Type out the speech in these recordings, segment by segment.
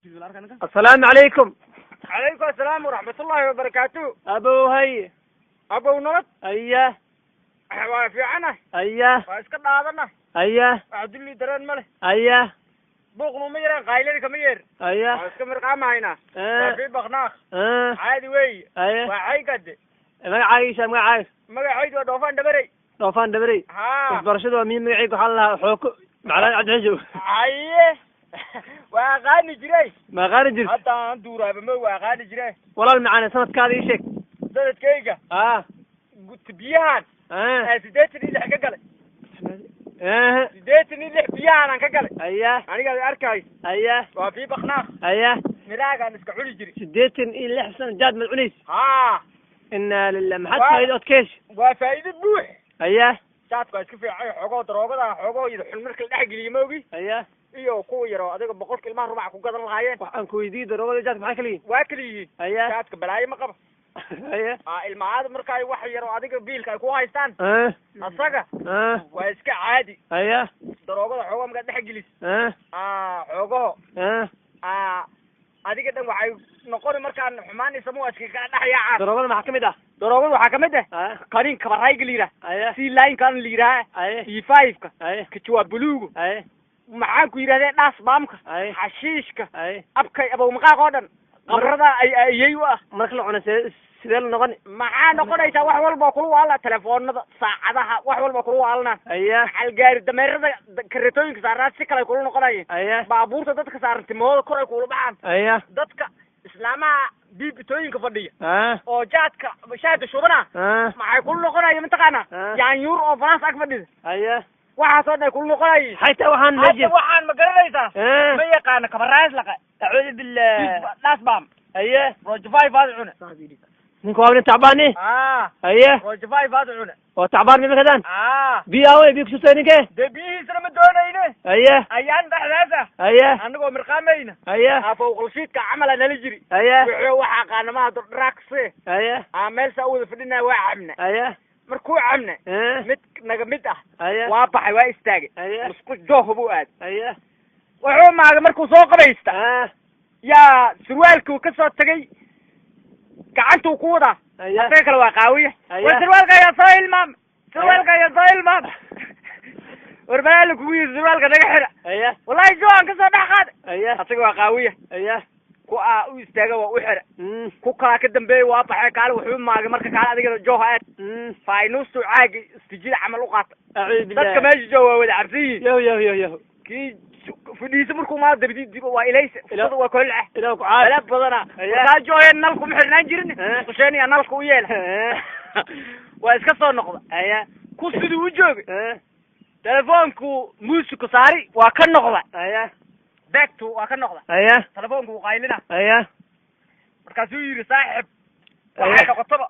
السلام عليكم. عليكم السلام ورحمة الله وبركاته. أبو هي أبو نرد. أيه في عنا. أيه واسكت هذانا. أيه عدلي درن مله. أيه بوق ممير قايلين كمير. أيه واسكت مرقام هنا. في بخناخ. عادي وي. أيه وعي قد. ما عايشة ما عايش ما عيد ودوفان دبري. طوفان دبري برشد ومين معيك وحلها حوك معلان عد حجو أيه وأغاني جري ما غارج حتى ندور بما وأغاني جري والله معانا سنة كذا يشك زادت كيكة قلت بيان سديتني اللي حكى سديتني اللي بيان أنا كقلي أيه أنا قال أركاي أيه وفي بخناخ أيه مراجع نسكحولي جري سديتني اللي حسن جاد ملعونيس إن للمحط فايدة كيش وفايدة بوح أيه شاتك اسكفي حقوق دروغدا حقوق يدخل مركل دحقلي موغي أيه iyo ku yaro adiga boqolkii ilmaha rubac ku gadan lahaayeen waxaan ku weydiiyay darooda jaadka maxay kaliin waa kaliin jaadka balaayo ma qabo ilmahaada marka ay wax yaro adiga biilka ay ku haystaan asaga waa iska caadi daroogada xoogoo markaad dhex gelis xoogaho adiga dhan waxay noqon markaan xumaanaysa muwaadka kala dhex yaacaan daroogada maxaa kamid ah daroogada waxaa kamid ah kanin kabarayga la yidhaah si laynkan la yidhaah E5ka kajuwaa buluugu maxaan ku yidhahdee dhaas baamka xashiishka abkay abowmaqaaq oo dhan qabrada ayay u ah marka la cuno sidee la noqon maxaa noqonaysaa wax walba kula waala telefoonada saacadaha wax walba kula waalna xalgaari dameerada karetooyinka saarnaa si kale kula noqonaya baabuurta dadka saaran timahooda kor ay kula baxaan dadka islaamaha biibitooyinka fadhiya oo jaadka shaada shubana maxay kula noqonaya mataqaana yaanyuur oo faraans ag fadhida waxaasoo dhan kula noqonayay حتى waxaan ma garanaysaa ma yaqaana kabaraas laqa acuudu billah dhaas baam rojafay faad cuna ninku waa تعباني rojafay faad cuna oo تعبان ma kadaan biyaaway biyo ku soo debiisana ma doonayne ayaan dhaxdaasa anagoo mirqaamayna fawqalshiidka camala nala jiri wuxuu waxa qaanamaha drugs meel saa wada fadhinaa waa cabna markuu cabna mid naga mid ah waa baxay waa istaagay isku jooh buu aad wuxuu maaga markuu soo qabaysta yaa surwaalkuu ka soo tagay gacantuu ku wadaa asaga kale waa qaawiya war surwaalka ayaa soo ilmaam surwaalka ayaa soo ilmaam war balaala kugu yiri surwaalka naga xira wallahi joohan kasoo dhex qaaday asaga waa qaawiya ku u istaaga waa u xira ku kala ka dambeeyay waa baxay kaale wuxuu maagay marka kaale adiga jooha aad faynuustu caagi istijida camal u qaata dadka meesha jooga wada cabsiyi yo kii fudhiisa markuu ma dabdi dib waa ilaysa fudada waa kol ah ilaa ku caala badana ka joohay nalku ma xirnaan jirin qashani nalku u yeela waa iska soo noqda ku sidii u joogay telefoonku muusiku saari waa ka noqda baagtu waa ka noqda telefoonku qaylina markaasuu yiri saaxib waxay noqotaba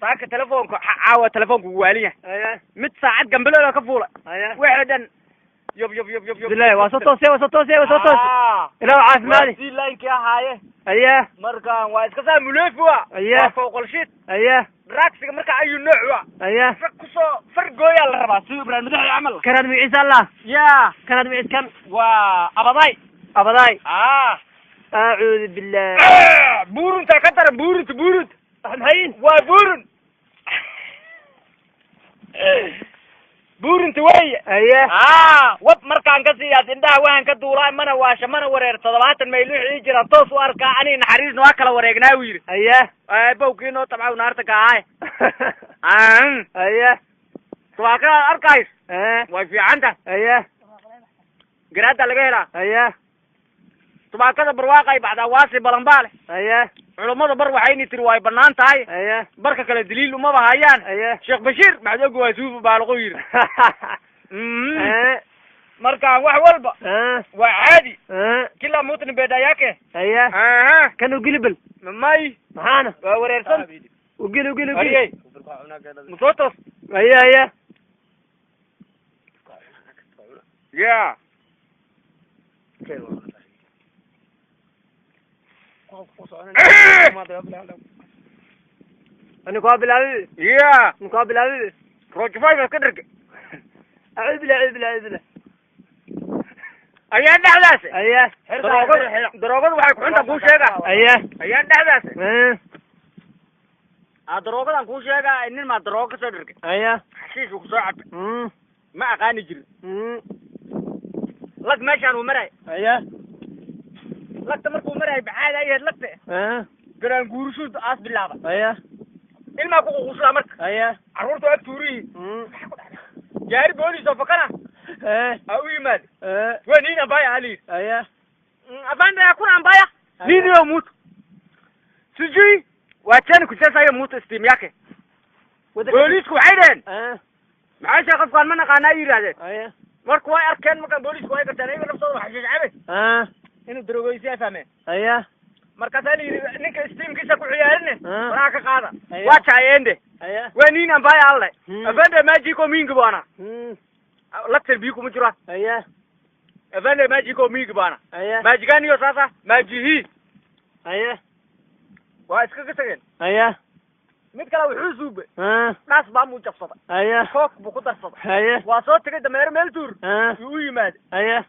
saaka telefoonku caawa telefoonku waaliya mid saacad gambaleeda ka fuula waxa dhan yob billahi wasatos ila caafimaadi si laynki ahaaye markaan waa iska saa muleefwa waa fawqalshid raagsiga marka ayu nooc wa kusoo fargooya la rabaa si ibrahim madaxi camal kanad magiciisa allah kanad magaciiskan waa abaday acuudu billah buurunta ka dara buurunta maxayn waa buurunta weeye wab markaan ka siiyaad indhaha waan ka duulaa mana waasha mana wareer 70 mayl wixii jira toos u arkaa ani naxariis noo kala wareegnaa uu yiri bawkiino tabcaw naarta ka ahay suwaaka arkays way fiicanta garaada laga helaa tubaakada barwaaqay bacda waasi balanbaale culimada bar waxayni tiri way banaan tahay barka kale daliil uma bahayaan sheekh bashiir maxdoog waa suuf baalaqa yiri marka wax walba waa caadi kila mutan beedayake kanu gilbal may maxana waa wareersan ugil musotos أنا قابل عليه قابل عليه روج فايف كدرك أعوذ بالله ayaan dhexdaas aye daroogada waxay ku xunta kuu sheegaa aye ayaan dhexdaas daroogadan kuu sheegaa nin maa daroogo ka soo dhirgay aye xashiish uu ku soo cabay ma aqaani jirin lag meeshaan uu maray aye lagta markuu maray baxaad ay ahayd lagta garaan guurushuud aas bilaaba aye ilmaa ku quuslaa marka aye carruurta waa tuuriyi gaari booliis oo fakana u yimaad waa nin ambaya ali aye abanda kuna ambaya nini yo mutu sijui waachani kucheza hiyo mutu steam yake booliisku waxay dhaheen maxay sheekh qofkaan ma naqaanaa yiraahdeen aye marka way arkeen marka booliisku way garteen ayaga naftooda waxa shacabay inuu daroogoysay fahmeen aye markaasaa la yidhi ninka steamkiisa ku ciyaarine waraa ka qaada waa jaayende waa nin ambaya alle abanda majiko mingi bana lagtan biyo kuma jiraan aye abanda majiko mingi bana aye majiganiyo sasa majihi aye waa iskaga tageen aye mid kale wuxuu suubay dhaas baa muu jabsaday aye kook buu ku darsaday aye waa soo tagay dameer meel tuur u yimaad aye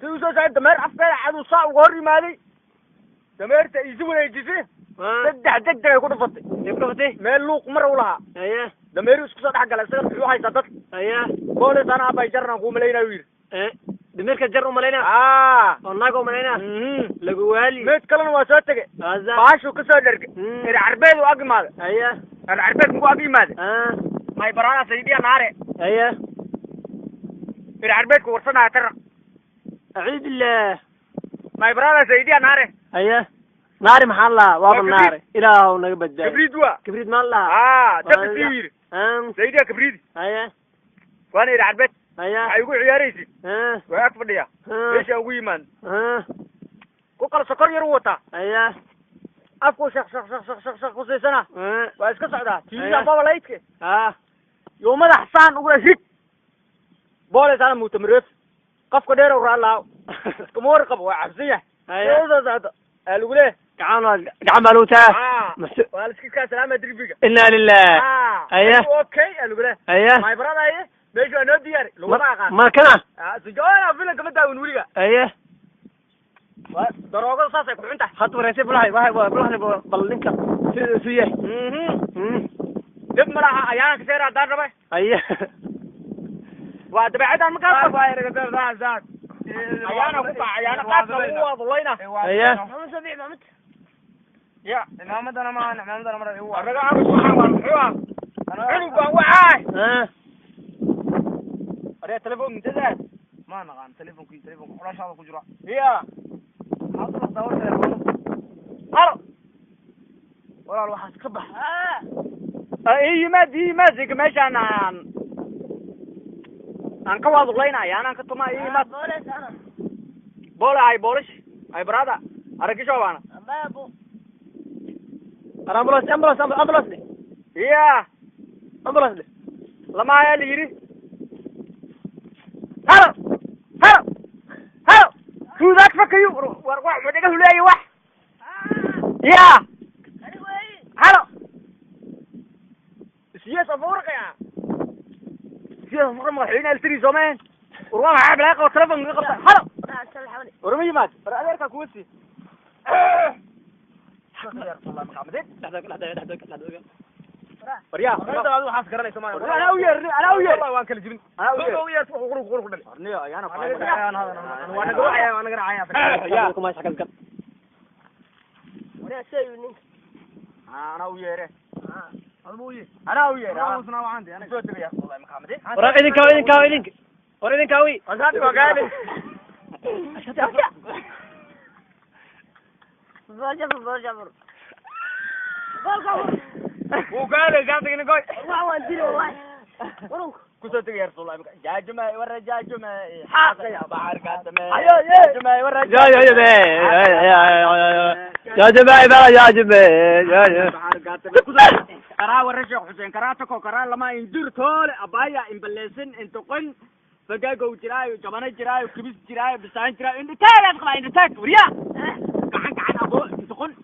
si uu soo saaray dameer afkeeda caduu saa uga hor yimaaday dameerta isu wareejisay saddex degdeg ay ku dhufatay meel luuq mar u lahaa aye dameeru isku soo dhex galay isaga muxuu haysaa dad aye boolis ana abay jarna ku malaynayo yiri dameerka jar u malayna oo naga u malayna lagu waali mid kalena waa soo tagay baashu ka soo dhergay carbeed u agimaaday aye carbeed muxuu agimaaday may barada saydiya naare aye carbeed ku warsanaa tar أعوذ بالله ما يبرانا سيدي ناري أيه ناري محل الله وابا النار إله ونقبل جاي كبريد وا كبريد مال الله تبسير سيدي كبريد أيه وانا إلى عربت أيه يقول عياريسي ويأكبر ليا ليش أقوي من كوكال سكر يروتا أيه أفكو شخ وصي سنة وإسكا سعدا تيجي بابا لايتك يوم هذا حسان أقول شيك بولس أنا متمرس قف كدير ورا كمور قف وعبسية هذا الأولى عملوته والسكيت كاس العام دربيجا إنا لله أيه أوكي الأولى أيه ما يبرد أيه بيجوا نوديار لو ما كنا سجانا فينا كم تاون وريجا أيه دروغ صاصة كنت خط ورثي بلاه بلنكا سويه دب مرة أيانا كثير أدار ربع أيه واد بعد عن مكان باير كذا ذات أيانا قاعد هو ضلينا أيه ما مسوي ما يا محمد أنا ما محمد أنا مرة هو الرجال عم يسمع أنا حلو بوعاي أريد تلفون من تزاد ما نغان تلفون خلاص هذا كجرا يا حاضر الدور تلفون هلا ولا الواحد كبح هي ما زي كماش أنا كواض لينا يا أنا كتوما هي ما بولش أي برادا أركي شو أنا أنا أمبلس لي يا أمبلس لي لما هي اللي يري هلا شو ذاك فكيو وروح ودقه له أي واحد يا هلا سياسة فورق يا سياسة فورق مرحلين التري زمان وروح عاب لاقة وتلفن من قبل هلا ورمي مات رأيك كوسي يا الله محمد لحظة بريا هذا هو حاس قرني كمان انا ويا والله وان كل جبن انا ويا غرق انا وانا قراعي وانا قراعي يا كم ايش حكيت ولا شيء منك انا ويا انا ويا انا وصنا وعندي انا شو تبي والله محمد ورينك كاوي اصحابي وقالي برجبر وقال جابتك نقول واديله والله كنت تغير والله يا جماعه ورا يا جماعه حاق يا بحر قاتمه يا جماعه ورا يا جماعه بحر قاتمه كرا ورا شيخ حسين كراتكو كرا لما يندير طول ابايا امبلسن انت قن فجاجو جراي جبانه جراي كبس جراي بسان جراي انت تاك انت تاك وريا كعن ابو انت قن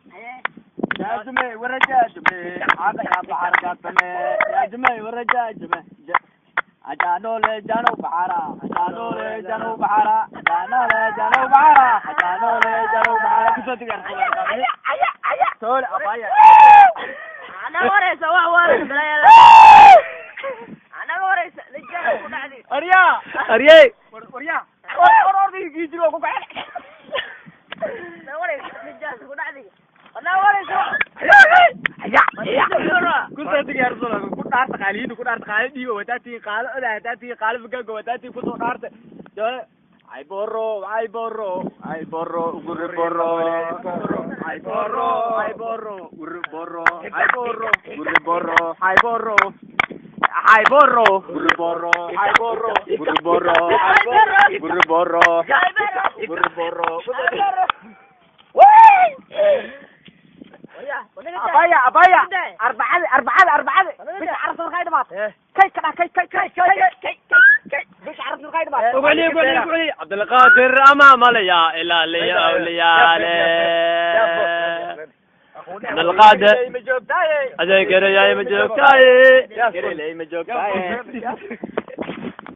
يا جماعه ورا يا جماعه حاق يا بحر قاتمه يا جماعه ورا يا جماعه ajanole jano bahara ajanole jano bahara kusoo digaan tole abaya أنا وريسة ووريسة بلا أنا وريسة لجان كل عدي arya arye warya ordi gijiro ku kacay أنا وريسة لجان كل عدي أنا وريسة kusoo digaan soo ku dhaarta qaaliin ku dhaarta qaali dhiibo wadaati qaalo wadaati qaalo bugaga wadaati ku soo dhaarta ay borro gurre borro ay borro gurre borro gurre borro ay borro gurre borro gurre borro abaya arbacada bisha carabta markay dhamaatay kay bisha carabta markay dhamaatay وقولي عبد القادر أمام ليا إلى ليا أولياء عبد القادر أذكر يا مجوكاي